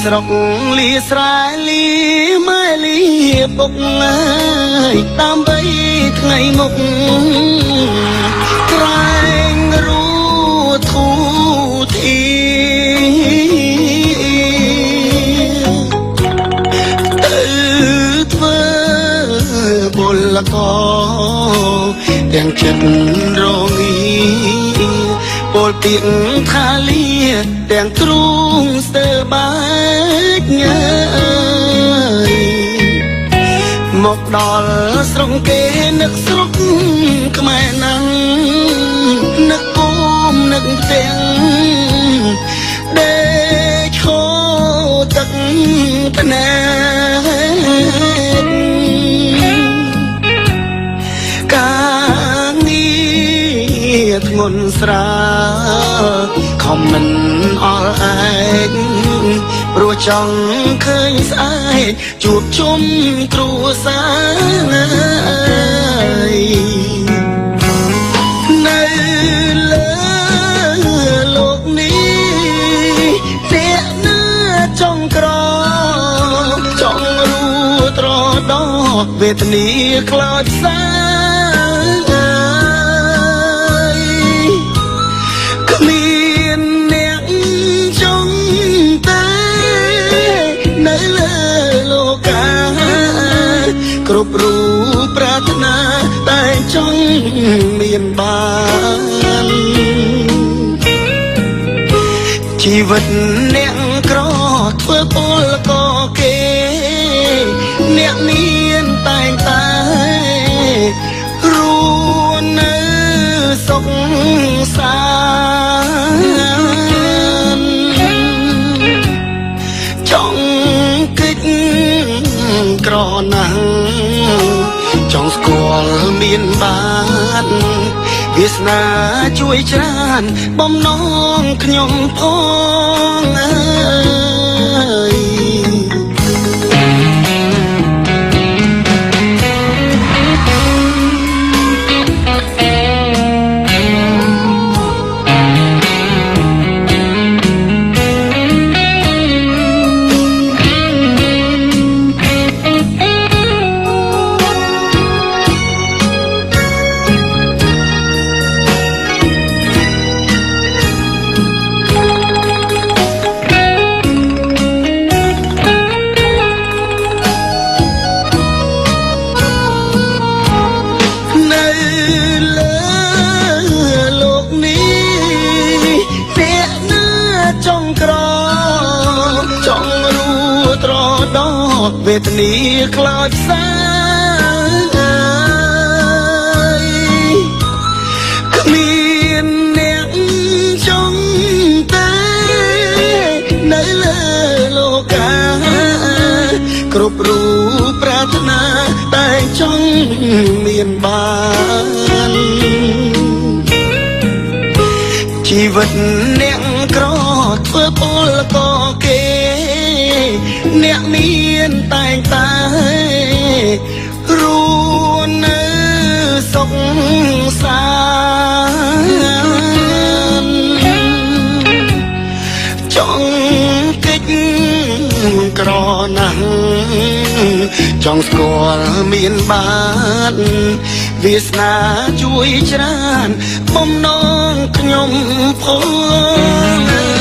ស្រុកលីស្រែលីម៉ែលីពុកអើយដើម្បីថ្ងៃមុខក្រែងរូធូធីទៅធ្វើបុលកទាំងចិត្តរងាពលទៀងថាលាទាំងទ្រូងស្ទើបាច់ញើយមកដល់ស្រុកគេនឹកស្រុកខ្មែរណាំងនឹកគុំនឹកទាំងដេកឈោទឹកភ្នែកការងារធ្ងន់ស្រាលខំមិនអល់ឯងព្រោះចង់ឃើញស្អែកជួបជុំគ្រួសារនៅលើលោកនេះអ្នកណាចង់ក្រចង់រួត្រដោវេទនាខ្លោចសាគ្រប់រូបប្រាថ្នាតែចង់មានបានជីវិតអ្នកក្រធ្វើពលកគេអ្នកមានតែងតែរួននៅសុខសាន្តចង់កិច្ចក្រណាស់ចង់ស្គាល់មានបានវាសនាជួយច្រើនបំណងខ្ញុំផងអើយវេទនាខ្លោចសាយគ្មានអ្នកចង់តែនៅលើលោកាគ្រប់រូបប្រាថ្នាតែចង់មានបានជីវិតអ្នកក្រធ្វើពលកគេអ្នកមានតែងតែរួននៅសុខសាន្តចង់កិច្ចក្រណាស់ចង់ស្គាល់មានបានវាសនាជួយច្រើនបំណងខ្ញុំផង